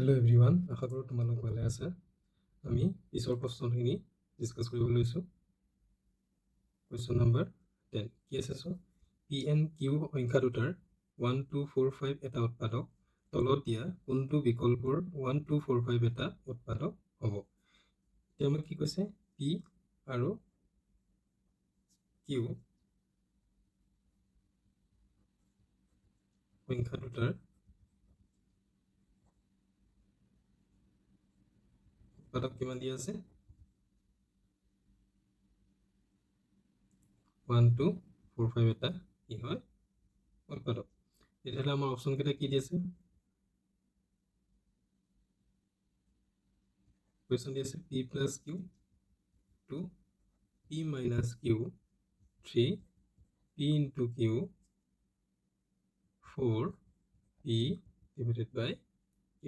Hello everyone, আশা কৰোঁ তোমালোক ভালে আছা। আমি পিছৰ প্ৰশ্নখিনি ডিছকাছ কৰিব লৈছোঁ। কুৱেশ্যন নম্বৰ 10 কি আছে চোৱা, PNQ সংখ্যা দুটাৰ 1 2 4 5 এটা উৎপাদক, তলত দিয়া কোনটো বিকল্পৰ 1 2 4 5 এটা উৎপাদক হ'ব। এতিয়া আমাক কি কৈছে, P আৰু Q সংখ্যা দুটাৰ উৎপাদক কিমান দিয়া আছে, 1 2 4 5 এটা কি হয় উৎপাদক। তেতিয়াহ'লে আমাৰ অপশ্যনকেইটা কি দি আছে, কুৱেশ্যন দি আছে P plus Q 2, P minus Q 3, P into Q 4, P divided by Q.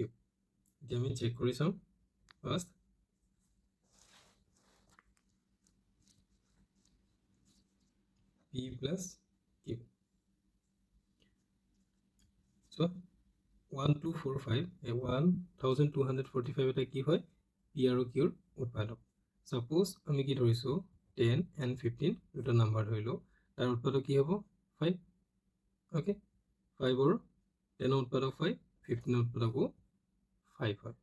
এতিয়া আমি চেক কৰি চাওঁ। First P plus Q, so 1 2 4 5 1245 এটা কি হয়, P আৰু Q উৎপাদক। সাপোজ আমি কি ধৰিছোঁ 10 and 15 দুটা নাম্বাৰ ধৰিলোঁ, তাৰ উৎপাদক কি হ'ব 5। ওকে, 5 আৰু 10 উৎপাদক 5, 15 উৎপাদকো 5 হয়।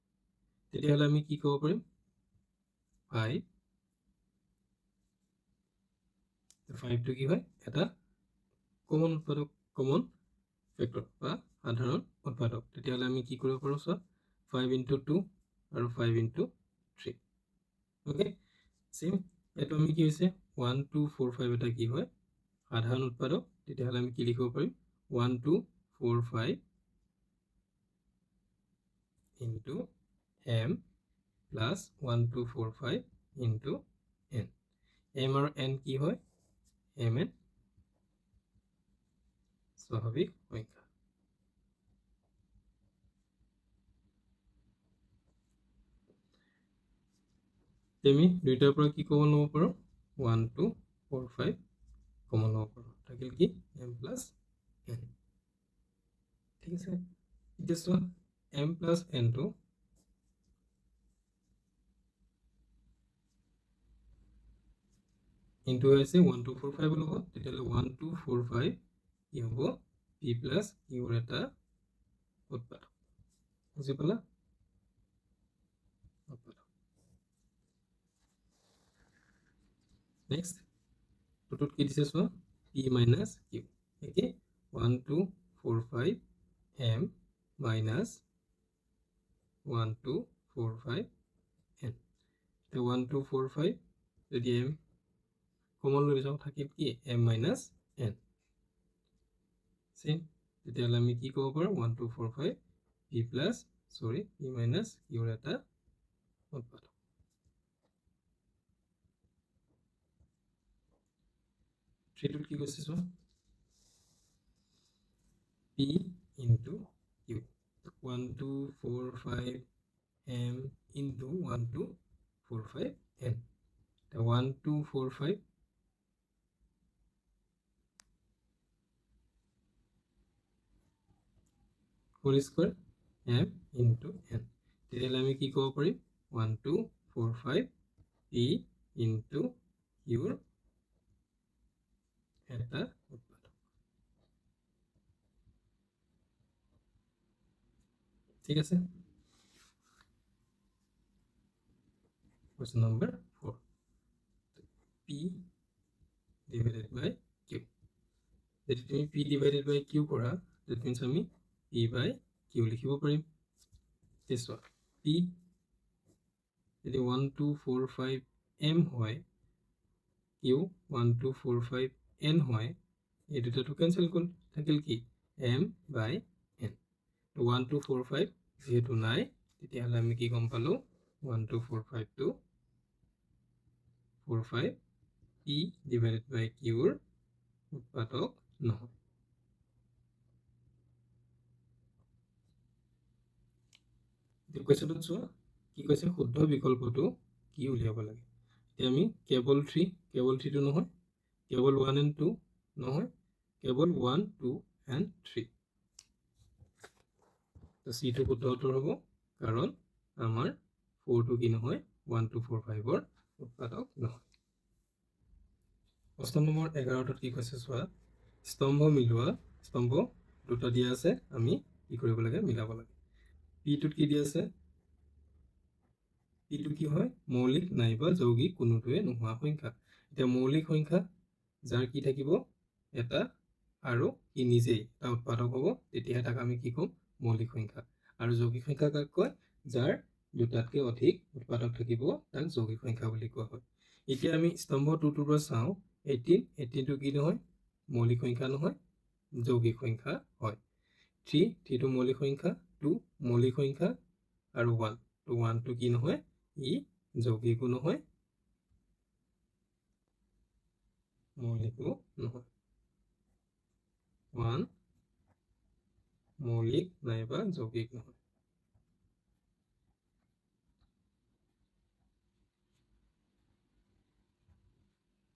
তেতিয়াহ'লে আমি কি ক'ব পাৰিম, 5টো কি হয়, এটা কমন উৎপাদক, কমন ফেক্টৰ বা সাধাৰণ উৎপাদক। তেতিয়াহ'লে আমি কি কৰিব পাৰোঁ চোৱা, 5 into 2 আৰু 5 into 3। ওকে, চেম এইটো আমি কি হৈছে 1 2 4 5 এটা কি হয় সাধাৰণ উৎপাদক। তেতিয়াহ'লে আমি কি লিখিব পাৰিম, 1 2 4 5 into m plus 1 2 4 5 into n। m আৰু n কি হয়, m n স্বাভাৱিক সংখ্যা। আমি দুইটাৰ পৰা কি কমন ল'ব পাৰোঁ, 1 2 4 5 কমন ল'ব পাৰোঁ, থাকিল কি m plus n। ঠিক আছে, এতিয়া চোৱা m plus n টো ইনটু হৈছে 1 2 4 5 লগত। তেতিয়াহ'লে 1 2 4 5 কি হ'ব, P plus Q ৰ এটা উৎপাদক। বুজি পালা, উৎপাদক। নেক্সট টুটোত কি দিছে চোৱা, P minus Q একে 1 2 4 5 m minus 1 2 4 5 n। 1 2 4 5 যদি m কমন লৈ যাওঁ থাকিল কি m minus n। চেম, তেতিয়াহ'লে আমি কি ক'ব পাৰোঁ, 1 2 4 5 P minus Q ৰ এটা উৎপাদক। থ্ৰীটোত কি কৈছে চোৱা, P into Q 1 2 4 5 m into 1 2 4 5 n। 1 2 4 5 whole square m into n। তেতিয়াহ'লে আমি কি ক'ব পাৰিম, 1 2 4 5 P into Q ৰ এটা উৎপাদক। ঠিক আছে, question number 4, P divided by Q। যদি তুমি P divided by Q কৰা, that means আমি P by Q লিখিব পাৰিম। চোৱা P যদি 1 2 4 5 m হয়, Q 1 2 4 5 n হয়, এই দুটাটো কেনসেল গ'ল, থাকিল কি m by n। 1 2 4 5 যেহেতু নাই, তেতিয়াহ'লে আমি কি গম পালোঁ, 1 2 4 5 2 4 5 P divided by Q ৰ উৎপাদক নহয়। কুৱেশ্যনটোত চোৱা কি কৈছে, শুদ্ধ বিকল্পটো কি উলিয়াব লাগে। এতিয়া আমি কেৱল 3টো নহয়, কেৱল 1 and 2 নহয়, কেৱল 1 2 and 3। তো চিটো শুদ্ধ উত্তৰ হ'ব কাৰণ আমাৰ 4 টো কি নহয় 1 2 4 5 ৰ উৎপাদক নহয়। প্ৰশ্ন নম্বৰ 11ত কি কৈছে চোৱা, স্তম্ভ মিলোৱা, স্তম্ভ দুটা দিয়া আছে, আমি কি কৰিব লাগে মিলাব লাগে। পিটোত কি দিয়া আছে, পিটো কি হয় মৌলিক নাইবা যৌগিক কোনোটোৱে নোহোৱা সংখ্যা। এতিয়া মৌলিক সংখ্যা যাৰ কি থাকিব এটা আৰু ই নিজেই এটা উৎপাদক হ'ব, তেতিয়াহে তাক আমি কি ক'ম মৌলিক সংখ্যা। আৰু যৌগিক সংখ্যা কাক কয়, যাৰ দুটাতকৈ অধিক উৎপাদক থাকিব তাক যৌগিক সংখ্যা বুলি কোৱা হয়। এতিয়া আমি স্তম্ভ 2টোৰ পৰা চাওঁ, 18টো কি নহয় মৌলিক সংখ্যা নহয়, যৌগিক সংখ্যা হয়। 3টো মৌলিক সংখ্যা, 2 মৌলিক সংখ্যা আৰু 1টো কি নহয় ই যৌগিকো নহয় মৌলিকো নহয়। 1 মৌলিক নাইবা যৌগিক নহয়।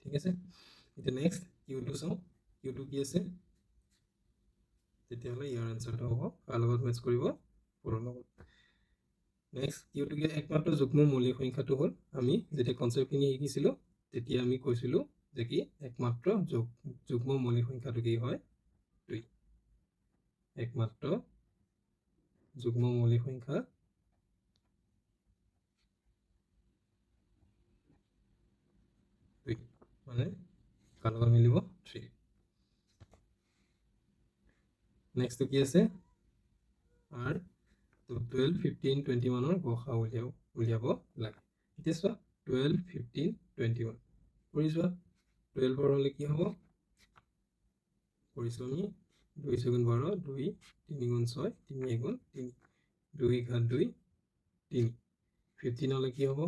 ঠিক আছে, এতিয়া নেক্সট কিউটো চাওঁ, কিউটো কি আছে, তেতিয়াহ'লে ইয়াৰ এনচাৰটো হ'ব কাৰ লগত মেটচ কৰিব 4 লগত। নেক্সট কিউটো কি, একমাত্ৰ যুগ্ম মৌলিক সংখ্যাটো হ'ল, আমি যেতিয়া কনচেপ্টখিনি শিকিছিলোঁ তেতিয়া আমি কৈছিলোঁ যে কি একমাত্ৰ যুগ্ম মৌলিক সংখ্যাটো কি হয় 2। একমাত্ৰ যুগ্ম মৌলিক সংখ্যা মানে কাৰ লগত মিলিব 3। নেক্সটটো কি আছে, আৰু 12 15 21ৰ গসা উলিয়াব লাগে। এতিয়া চোৱা 12 15 21 কৰি যোৱা, 12ৰ হ'লে কি হ'ব, কৰিছোঁ আমি 2 4 12, 2 3 গুণ 6, 3 গুণ 3, 2 ঘাত 2 3। 15 হ'লে কি হ'ব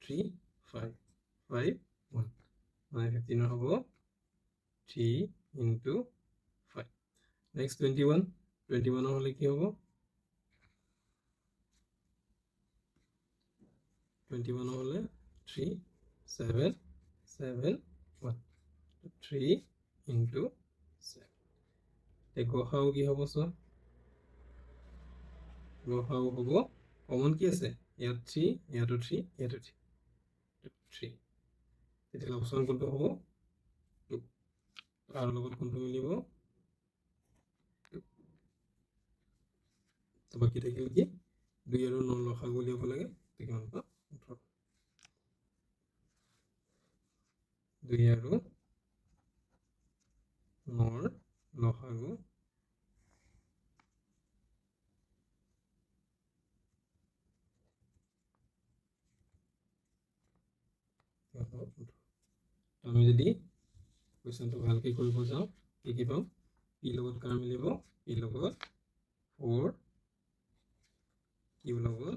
3 5 5 1, মানে 15 হ'ব 3 into 5। নেক্সট 21ৰ হ'লে কি হ'ব, 21ৰ হ'লে 3 7 7 1, 3 into 7। গসাও কি হ'ব চোৱা, গসাও হ'ব কমন কি আছে, ইয়াত 3 ইয়াতো 3 ইয়াতো 3 3, তেতিয়াহ'লে অপশ্যন কোনটো হ'ব 2, আৰু লগত কোনটো মিলিব 2। বাকী থাকিল কি 2 আৰু 9 লসাগু উলিয়াব লাগে, কিমান পাম 18। 2 আৰু 9ৰ লসাগু আমি যদি কুৱেশ্যনটো ভালকৈ কৰিব যাওঁ কি কি পাম, পি লগত কাৰ মিলিব, পি লগত 4, কিউ লগত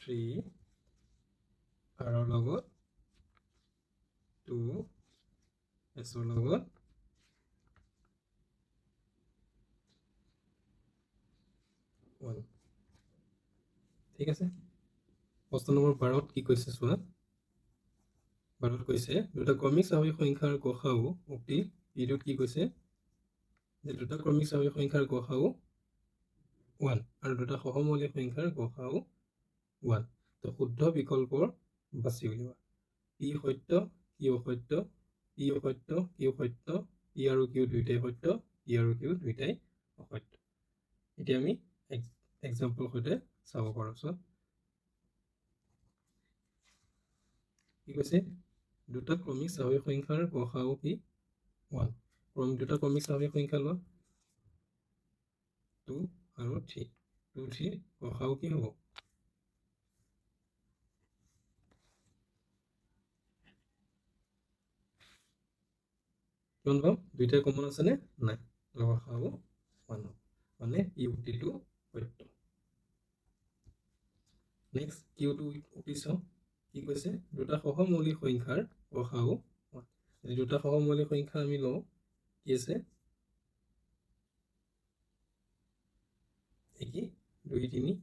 3, আৰৰ লগত 2, এছৰ লগত 1। ঠিক আছে, প্ৰশ্ন নম্বৰ 12ত কি কৈছে চোৱা, 12ত কৈছে দুটা ক্ৰমিক স্বাভাৱিক সংখ্যাৰ গসাউ উক্তি পিটোত কি কৈছে, যে দুটা ক্ৰমিক স্বাভাৱিক সংখ্যাৰ গসাউ 1 আৰু দুটা সহমৌলিক সংখ্যাৰ গসাউ 1। তো শুদ্ধ বিকল্পৰ বাছি উলিওৱা, ই সত্য ই অসত্য, ই অসত্য ই সত্য, ই আৰু কিউ দুইটাই সত্য, ই আৰু কিউ দুইটাই অসত্য। এতিয়া আমি এক্সাম্পল সৈতে চাব পাৰোঁ। চোৱা কি কৈছে, দুটা ক্ৰমিক স্বাভাৱিক সংখ্যাৰ গসাউ কি 1, দুটা ক্ৰমিক স্বাভাৱিক সংখ্যা লোৱা 2 আৰু 3, 2 3 গসাউ কি হ'ব, কিমান পাম, দুইটাই কমন আছেনে নাই, গসাউ 1 হ'ব, মানে ই উক্তিটো সত্য। নেক্সট কিউটো উক্তি চাওঁ, কি কৈছে দুটা সহমৌলিক সংখ্যাৰ গসাউ 1। যদি দুটা সহমৌলিক সংখ্যা আমি লওঁ কি আছে, কি 2 3,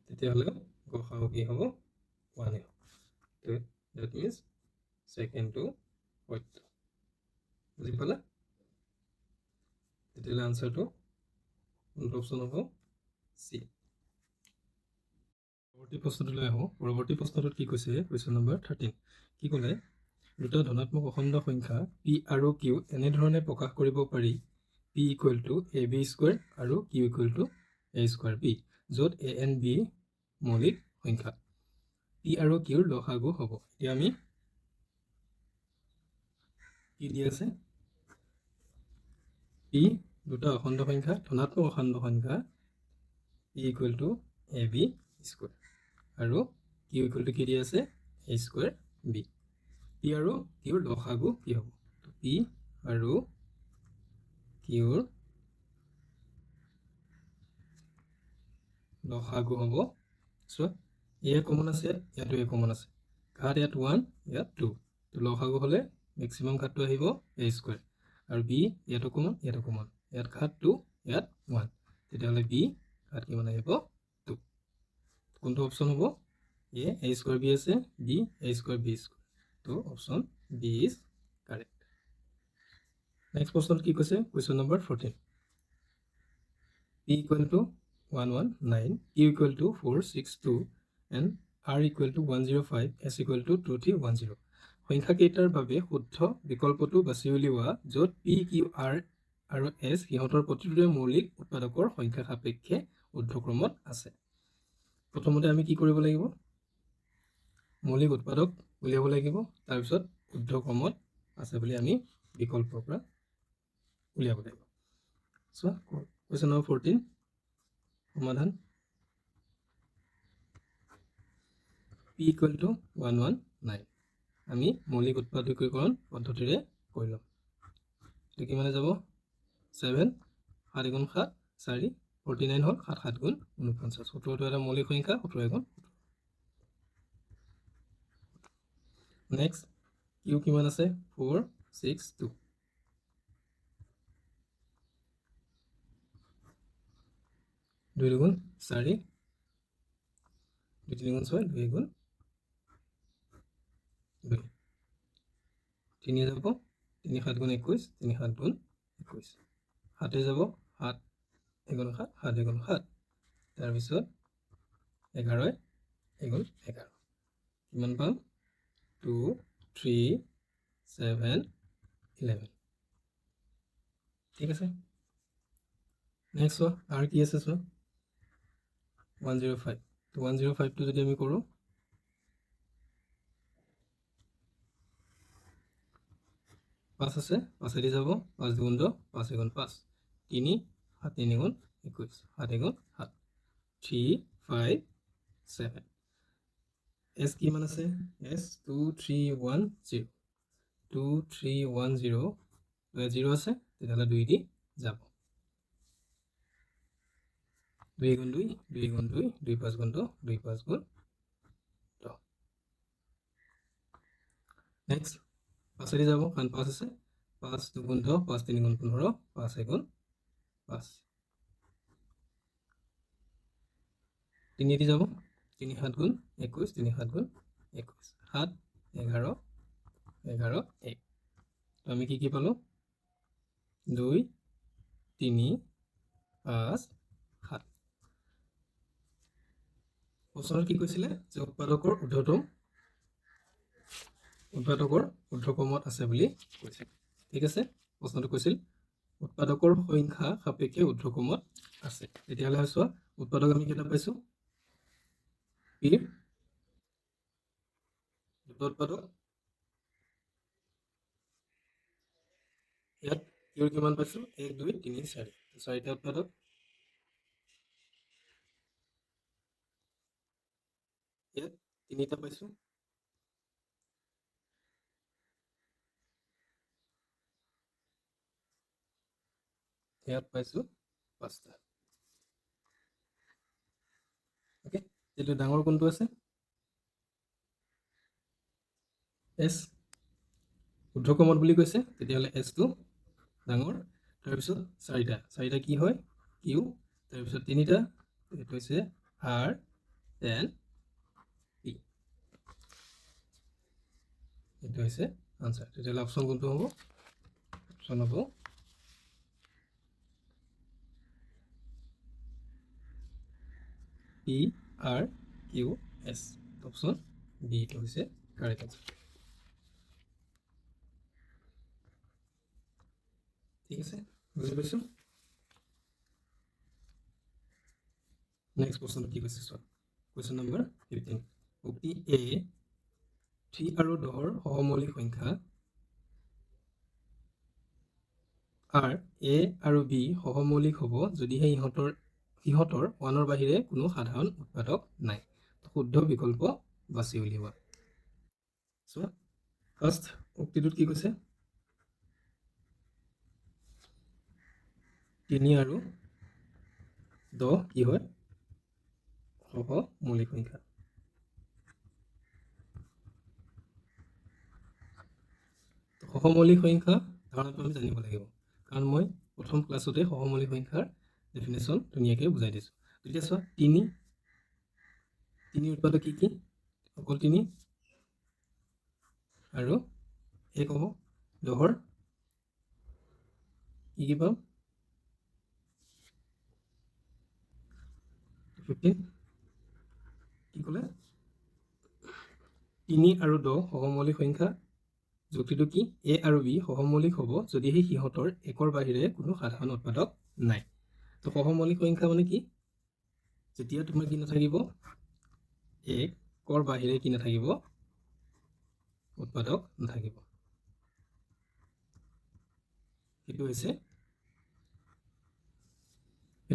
তেতিয়াহ'লে গসাউ কি হ'ব 1 হ'ব, দ্যাট মিনছ ছেকেণ্ডটো সত্য। বুজি পালা তেতিয়াহ'লে আনসাৰটো কোনটো অপশ্যন হ'ব চি পৰৱৰ্তী প্ৰশ্নটোলৈ আহোঁ পৰৱৰ্তী প্ৰশ্নটোত কি কৈছে কুৱেশ্যন নম্বৰ 13 কি ক'লে দুটা ধনাত্মক অখণ্ড সংখ্যা পি আৰু কিউ এনেধৰণে প্ৰকাশ কৰিব পাৰি P equal to A B square আৰু Q equal to A square B য'ত এ এণ্ড বি মৌলিক সংখ্যা পি আৰু কিউৰ লসাগু হ'ব এতিয়া আমি কি দি আছে পি দুটা অখণ্ড সংখ্যা ধনাত্মক অখণ্ড সংখ্যা P equal to A B square আৰু কিউ ইকুৱেল টু কি দি আছে এ স্কুৱেৰ বি পি আৰু কিউৰ লসাগু কি হ'ব পি আৰু কিউৰ লসাগু হ'ব চোৱা এ কমন আছে ইয়াতো এ কমন আছে ঘাত ইয়াত 1 ইয়াত 2 তো লসাগু হ'লে মেক্সিমাম ঘাতটো আহিব এ স্কুৱেৰ আৰু বি ইয়াতো কমন ইয়াত ঘাত 2 ইয়াত 1 তেতিয়াহ'লে বি ঘাত কিমান আহিব 2 কোনটো অপশ্যন হ'ব এ স্কুৱেৰ বি আছে B A square B square তো option B is correct next প্ৰশ্নত কি কৈছে question number 14 p equal to 119 q equal to 462 and r equal to 105 s equal to 2310 সংখ্যা কেইটাৰ বাবে শুদ্ধ বিকল্পটো বাছি উলিওৱা য'ত p q r আৰু s ইহঁতৰ প্ৰতিটোৰে মৌলিক উৎপাদকৰ সংখ্যা সাপেক্ষে ঊৰ্ধ্বক্ৰমত আছে প্ৰথমতে আমি কি কৰিব লাগিব মৌলিক উৎপাদক উলিয়াব লাগিব তাৰ পিছত ঊৰ্ধ্বক্ৰমত আছে বুলি আমি বিকল্পৰ পৰা উলিয়াব লাগিব সো Question number 14 সমাধান p equal to 119 আমি মৌলিক উৎপাদকীকৰণ পদ্ধতিৰে কৰি ল'ম তো কিমানে যাব 7 7 গুণ 7 4 49 হ'ল 7 7 গুণ 49 17 টো এটা মৌলিক সংখ্যা 17 গুণ নেক্সট কিউ কিমান আছে 462 2 গুণ 4 2 3 গুণ 6 2 গুণ 2 3 যাব 3 7 গুণ 21 3 7 গুণ 21 7 যাব 7 এগুণ 7 7 এগুণ 7 তাৰপিছত 11 এগুণ 11 কিমান পাম 2 3 7 11 ঠিক আছে নেক্সট আর কি আছে সো 105 তো 105 টো যদি আমি কৰো 5 আছে 5 এদি যাব 5 গুণ 2 5 গুণ 5 3 7 3 গুণ 21 7 গুণ 7 3 5 7 s কিমান আছে s 2310 2310 0 আছে তেতিয়াহ'লে 2 দি যাব 2 গুণ 2 2 গুণ 2 2 5 গুণ 2 2 5 গুণ 10 নেক্সট 5 এদি যাব কারণ 5 আছে 5 2 গুণ 10 5 3 গুণ 15 5 1 গুণ 5 3 এদি যাব 3 7 গুণ 21 3 7 গুণ 21 7 11 11 1 তো আমি কি পালো 2 3 5 7 প্ৰশ্নত কি কৈছিলে যে উৎপাদকৰ ঊৰ্ধ্বক্ৰমত আছে বুলি কৈছে ঠিক আছে প্ৰশ্নটো কৈছিল উৎপাদকৰ সংখ্যা সাপেক্ষে ঊৰ্ধ্বক্ৰমত আছে তেতিয়াহ'লে চোৱা উৎপাদক আমি কেইটা পাইছো p দুটা উৎপাদক ইয়াত কিউৰ কিমান পাইছো 1 2 3 4 চাৰিটা উৎপাদক ইয়াত তিনিটা পাইছো ইয়াত পাইছো 5টা ওকে এটো ডাঙৰ কোনটো আছে s ঊৰ্ধ্বক্ৰমত বুলি কৈছে তেতিয়াহ'লে s টো ডাঙৰ তাৰ পিছত চাৰিটা কি হয় q তাৰ পিছত তিনিটা এটো হৈছে r n p এটো হৈছে আনসার তেতিয়াহ'লে অপচন কোনটো হ'ব অপশ্যন হ'ব PRQS অপশ্যন বি টো হৈছে কাৰেক্ট আনসাৰ ঠিক আছে বুজি পাইছো নেক্সট কোৱেশ্চন কি কৈছে চোৱা কোৱেশ্চন নম্বৰ 15 উক্তি A 3 আৰু 10ৰ সহমৌলিক সংখ্যা R A আৰু B সহমৌলিক হ'ব যদিহে ইহঁতৰ 1ৰ বাহিৰে কোনো সাধাৰণ উৎপাদক নাই শুদ্ধ বিকল্প বাছি উলিওৱা চোৱা ফাৰ্ষ্ট উক্তিটোত কি কৈছে 3 আৰু 10 কি হয় সহমৌলিক সংখ্যা সহমৌলিক সংখ্যা ধাৰণাটো আমি জানিব লাগিব কাৰণ মই প্ৰথম ক্লাছতে সহমৌলিক সংখ্যাৰ ডেফিনেশ্যন ধুনীয়াকৈ বুজাই দিছোঁ তেতিয়া চোৱা 3 উৎপাদক কি কি অকল 3 আৰু 1 হ'ব 10ৰ কি পাম 15 কি ক'লে 3 আৰু 10 সহমৌলিক সংখ্যা যুক্তিটো কি A আৰু B সহমৌলিক হ'ব যদিহে সিহঁতৰ 1ৰ বাহিৰে কোনো সাধাৰণ উৎপাদক নাই তো সহমৌলিক সংখ্যা মানে কি যেতিয়া তোমাৰ কি নাথাকিব 1ৰ বাহিৰে কি নাথাকিব উৎপাদক নাথাকিব সেইটো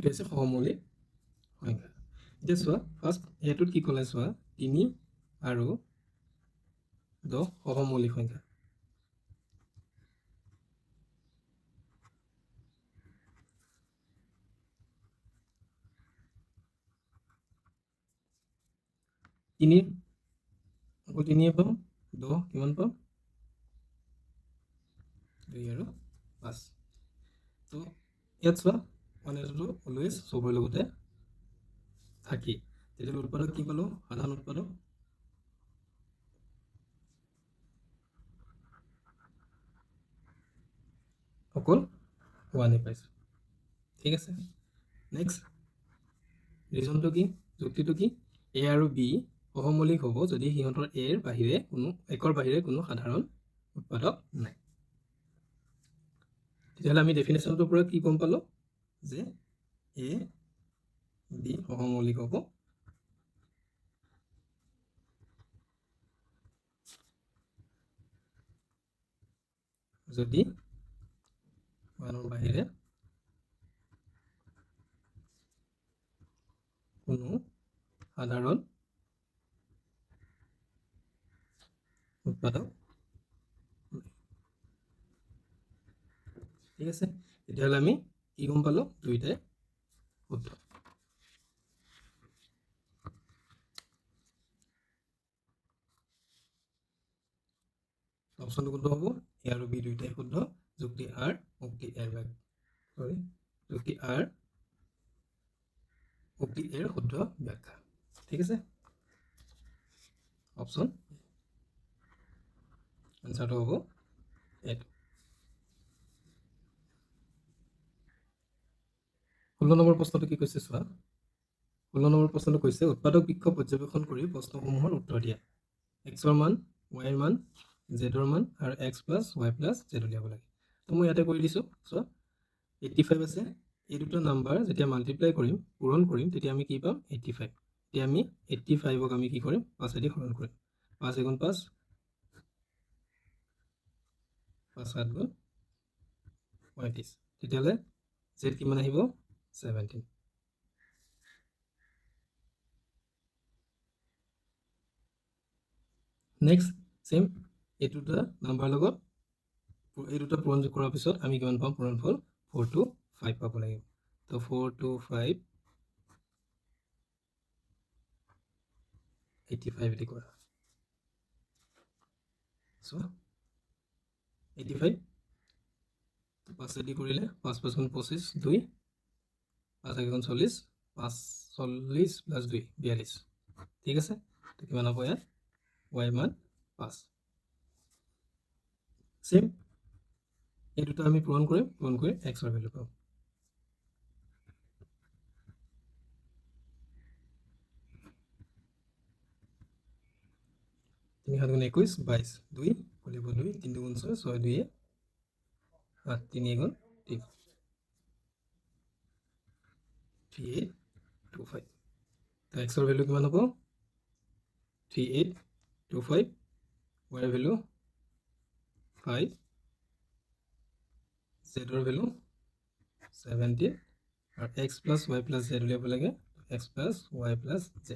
হৈছে সহমৌলিক সংখ্যা এতিয়া চোৱা ফাৰ্ষ্ট এটোত কি ক'লে চোৱা 3 আৰু 10 সহমৌলিক সংখ্যা তিনি আকৌ 3 পাম 10 কিমান পাম 2 আৰু 5 তো ইয়াত চোৱা মানে এইটো অলৱেজ চবৰে লগতে থাকি তেতিয়া উৎপাদক কি পালো সাধাৰণ উৎপাদক অকল 1 পাইছো ঠিক আছে নেক্সট ৰিজনটো কি যুক্তিটো কি A আৰু B সহমৌলিক হ'ব যদি সিহঁতৰ A ৰ বাহিৰে কোনো 1ৰ বাহিৰে কোনো সাধাৰণ উৎপাদক নাই তেতিয়াহ'লে আমি ডেফিনেশ্যনটোৰ পৰা কি গম পালো যে A B সহমৌলিক হ'ব যদি 1ৰ বাহিৰে কোনো সাধাৰণ উৎপাদক ঠিক আছে তেতিয়াহ'লে আমি কি গম পালো দুইটাই শুদ্ধ অপশ্যনটো কোনটো হ'ব A আৰু B দুইটাই শুদ্ধ যুক্তি R উক্তি A যুক্তি R উক্তি A ৰ শুদ্ধ ব্যাখ্যা ঠিক আছে অপশ্যন আনসাৰটো হ'ব এইটো 16 নম্বৰ প্ৰশ্নটো কি কৈছে চোৱা 16 নম্বৰ প্ৰশ্নটো কৈছে উৎপাদক বৃক্ষ পৰ্যবেক্ষণ কৰি প্ৰশ্নসমূহৰ উত্তৰ দিয়া x ৰ মান y ৰ মান z ৰ মান আৰু x + y + z উলিয়াব লাগে তো মই ইয়াতে কৰি দিছোঁ চোৱা 85 আছে এই দুটা নাম্বাৰ যেতিয়া মাল্টিপ্লাই কৰিম পূৰণ কৰিম তেতিয়া আমি কি পাম 85 এতিয়া আমি 85ক আমি কি কৰিম 5 দি হৰণ কৰিম 5 × 5 5 7 × 35 তেতিয়াহ'লে z কিমান আহিব 17 নেক্সট সেম এই দুটা নাম্বাৰ লগত এই দুটা পূৰণ কৰাৰ পিছত আমি কিমান পাম পূৰণফল 4 to 5 পাব লাগিব তো 4 to 5 85 এটি কৰা সো 85 তো 5 এটি কৰিলে 5 5 × 25 2 5 1 × 40 5 40 + 2 42 ঠিক আছে তো কিমান হ'ব ইয়াত y মান 5 সেম এই দুটা আমি পূৰণ কৰি x ৰ ভ্যালু পাম তিনি সাত গুণ 21 22 2 বলিব 2 3 গুণ 6 6 2 8 3 গুণ 3 3825 তো x ৰ ভ্যালু কিমান হ'ব 3825 y ৰ ভ্যালু 5 z ৰ ভ্যালু 17 আৰু x plus y plus z উলিয়াব লাগে x plus y plus z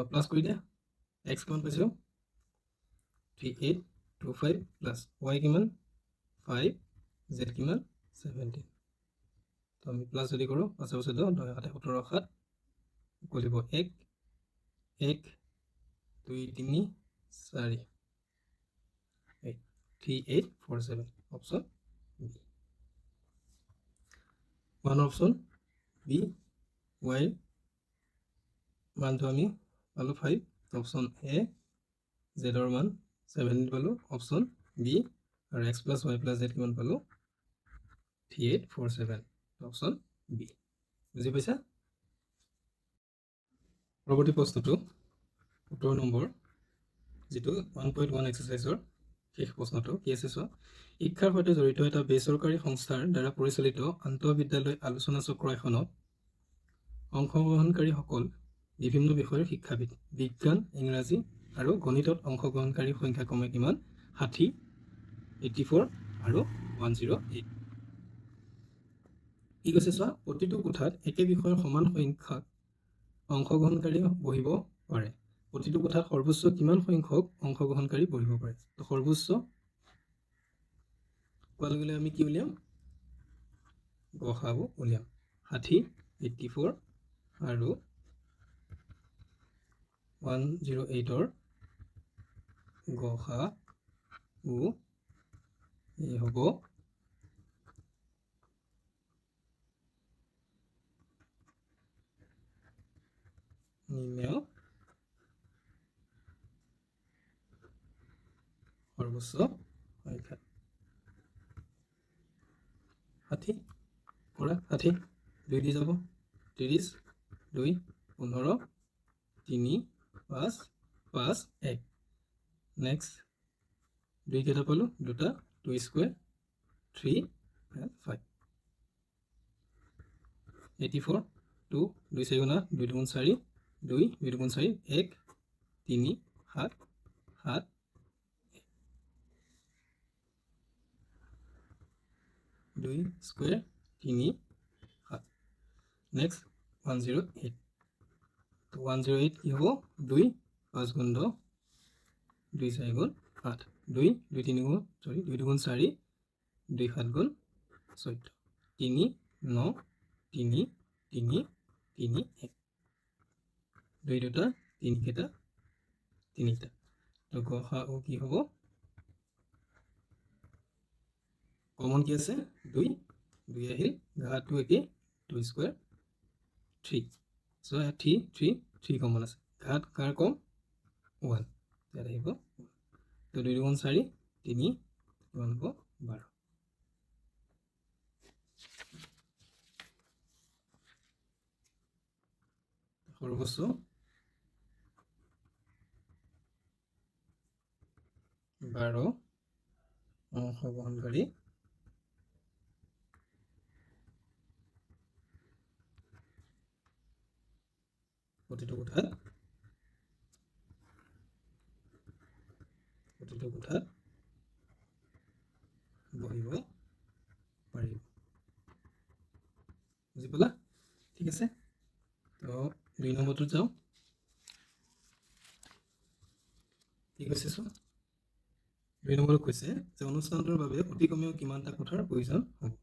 plus কৰি দিয়া x কিমান পাইছো 3825 প্লাস y কিমান 5 z কিমান 17 তো আমি প্লাস যদি কৰো 5 5 10 9 7 17 7 কৰিব 1 1 2 3 4 3847 option B one option B y মানটো আমি পালো 5 অপশন এ z ৰ মান 17 পালো অপশন বি আৰু x plus y plus z কিমান পালো 3847 অপশন বি বুজি পাইছা পৰৱৰ্তী প্ৰশ্নটো 17 নম্বৰ যেটো 1.1 এক্সাৰসাইজৰ শেষ প্ৰশ্নটো কি আছে চোৱা শিক্ষাৰ সৈতে জড়িত এটা বেচৰকাৰী সংস্থাৰ দ্বাৰা পৰিচালিত আন্তঃবিদ্যালয় আলোচনা চক্ৰ এখনত অংশগ্ৰহণকাৰীসকল বিভিন্ন বিষয়ৰ শিক্ষাবিদ বিজ্ঞান ইংৰাজী আৰু গণিতত অংশগ্ৰহণকাৰীৰ সংখ্যা কমে কিমান 60 84 আৰু 108 কি কৈছে চোৱা প্ৰতিটো কোঠাত একে বিষয়ৰ সমান সংখ্যক অংশগ্ৰহণকাৰী বহিব পাৰে প্ৰতিটো কোঠাত সৰ্বোচ্চ কিমান সংখ্যক অংশগ্ৰহণকাৰী বহিব পাৰে তো সৰ্বোচ্চ কোৱালে গলে আমি কি উলিয়াম গসাগু উলিয়াম 60 84 আৰু 108 ৰ গসাগু এই হ'ব নিম্ন সৰ্বোচ্চ সংখ্যা 60 পৰা 60 2 দি যাব 30 2 15 3 5 5 1 নেক্সট 2 কেটা পালো দুটা 2 স্কয়ার 3 and 5 84 2 2 4 গুণা 2 গুণ 4 2 2 গুণ 4 1 3 7 7 2 স্কয়ার 3 7 নেক্সট 108 তো 108 কি হবো 2 5 গুণ 10 2 4 গুণ 8 2 2 3 গুণ সরি 2 গুণ 4 2 7 গুণ 14 3 9 3 3 3 1 2 দুটা 3 কেটা 3টা তো গসাগু কি হবো কমন কি আছে 2 2 আহিল ঘাটো একে 2 স্কয়ার 3 সো 3 3 3 কমন আছে ঘাট কাৰ কম 1 তার আহিব তো 2 গুণ 4 3 1 হবো 12 সর্বোচ্চ বারো অংশগ্রহণকারী প্ৰতিটো কোঠাত বহিব পাৰিব বুজি পালা ঠিক আছে তো 2 নম্বৰটো যাও কি কৈছে সো 2 নম্বৰ কৈছে যে অনুষ্ঠানটোৰ বাবে অতি কমেও কিমানটা কোঠাৰ প্ৰয়োজন হ'ব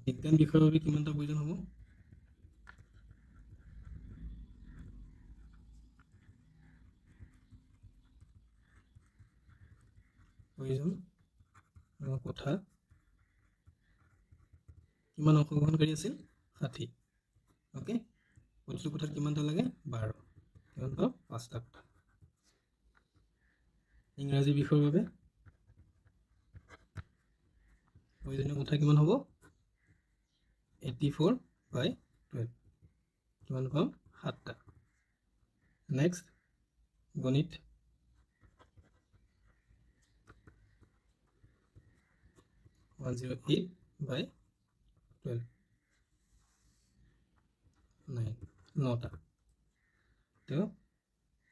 বিজ্ঞান বিষয়ৰ বাবে কিমানটা প্ৰয়োজন হ'ব প্ৰয়োজন কোঠা কিমান অংশগ্ৰহণকাৰী আছিল 60 ওকে প্ৰতিটো কোঠাত কিমানটা লাগে 12 কিমান পাম 5টা কোঠা ইংৰাজী বিষয়ৰ বাবে প্ৰয়োজনীয় কোঠা কিমান হ'ব 84/12 কিমান পাম 7টা নেক্সট গণিত 108/12 9টা তো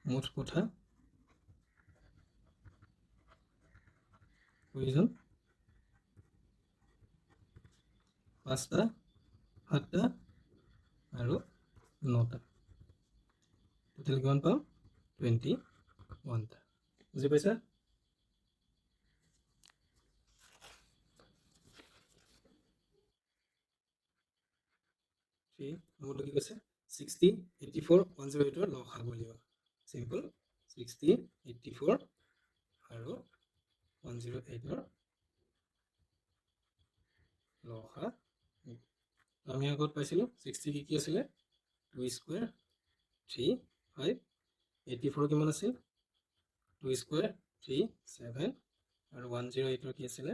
মুঠ কোঠা প্রয়োজন 5টা 7টা আৰু 9টা টোটাল কিমান পাম 21টা বুজি পাইছা নম্বৰটো কি কৈছে 60 84 108 ৰ লসাগু উলিওৱা সিম্পল 60 84 আৰু 108 ৰ লসাগু আমি আগত পাইছিলো 60 কি আছিল 2 স্কয়াৰ 3 5 84 কিমান আছিল 2 স্কয়াৰ 3 7 আৰু 108 ৰ কি আছিল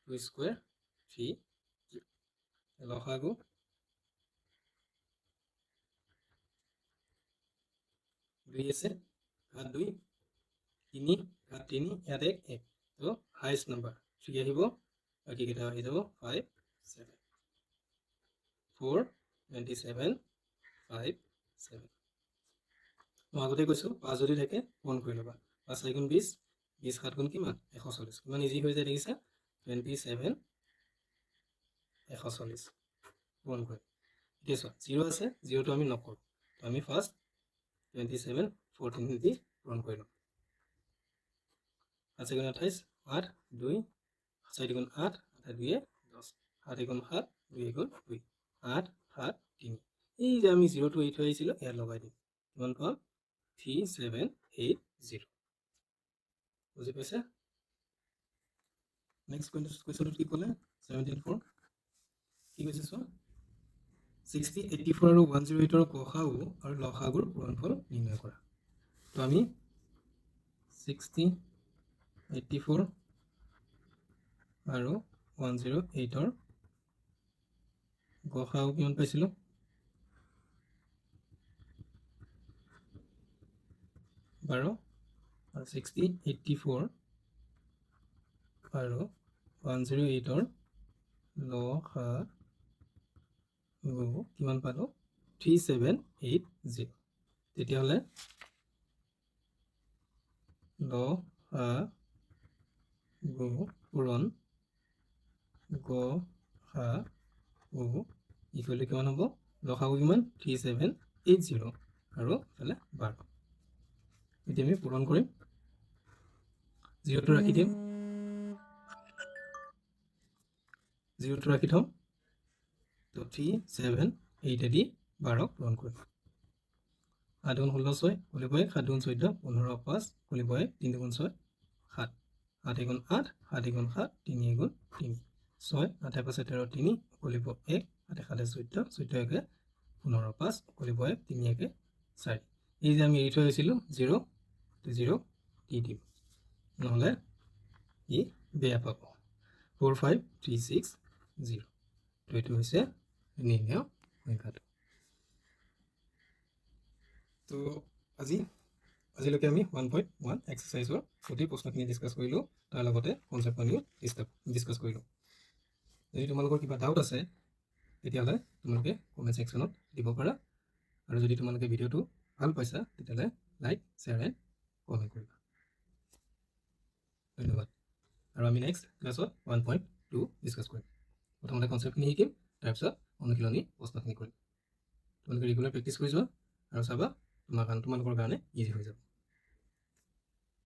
2 স্কয়াৰ 3 লসাগু 2 আছে 7 2 3 7 3 ইয়াত 1 তো হাইয়েস্ট নাম্বাৰ 3 আহিব বাকি কেইটা আহি যাব 5 7 4 27 5 7 মই আগতে কৈছো 5 যদি থাকে পূৰণ কৰি লবা 5 4 গুণ 20 20 7 গুণ কিমান 140 কিমান ইজি হৈ যায় দেখিছা 27 140 পূৰণ কৰি এতিয়া চোৱা 0 আছে 0 টো আমি নকৰো তো আমি ফাৰ্স্ট 27 14 দি পূৰণ কৰি লম 5 গুণ 28 8 2 4 গুণ 8 8 2 10 7 গুণ 7 2 গুণ 2 8 7 3 এই যে আমি 0 টো 8 হইছিল ইয়াত লগাই দিম কিমান পাম 3780 বুজি পাইছা নেক্সট কোৱেশ্চন কি ক'লে 174 কি কৈছে চোৱা 60 84 আৰু 108 ৰ গসাগু আৰু লসাগুৰ পূৰণফল নিৰ্ণয় কৰা তো আমি 60 84 আৰু 108 ৰ গসাগু কিমান পাইছিলো 12 আৰু 60 84 আৰু 108 ৰ লসাগু কিমান পালো 3780 তেতিয়া হলে লসাগু পূৰণ গসাগু ইকুৱেল কিমান হ'ব লসাগু কিমান 3780 আৰু ফালে 12 এতিয়া আমি পূৰণ কৰিম 0 টো ৰাখি দিম 0 টো ৰাখি থম তো 378 দি 12 পূৰণ কৰিম 8 গুণ 16 6 কলিবই 7 গুণ 14 15 5 কলিবই 3 গুণ 6 7 8 গুণ 8 7 গুণ 7 3 গুণ 3 6 8 5 13 3 কলিব 1 8 7 14 14 1 15 5 কলিবই 3 1 4 এই যে আমি এৰি থৈ আহিছিলো 0 0 দি দিম নহলে ই বেয়া পাব 45360 তো এইটো হৈছে নিৰ্ণয় সংখ্যাটো তো আজিলৈকে আমি 1.1 এক্সাৰসাইজৰ প্ৰতি প্ৰশ্নখিনি ডিসকাস কৰিলো তাৰ লগতে কনসেপ্টখিনিও ডিসকাস কৰিলো যদি তোমালোকৰ কিবা ডাউট আছে তেতিয়াহলে তোমালোকে কমেন্ট সেকশনত দিব পাৰা আৰু যদি তোমালোকে ভিডিওটো ভাল পাইছা তেতিয়াহলে লাইক শেয়াৰ এণ্ড কমেন্ট কৰিবা ধন্যবাদ আৰু আমি নেক্সট ক্লাছত 1.2 ডিসকাস কৰিম প্ৰথমতে কনসেপ্টখিনি শিকিম তাৰপিছত অনুশীলনী প্ৰশ্নখিনি কৰিম তোমালোকে ৰেগুলাৰ প্ৰেক্টিছ কৰি যোৱা আৰু চাবা তোমালোকৰ কাৰণে ইজি হৈ যাব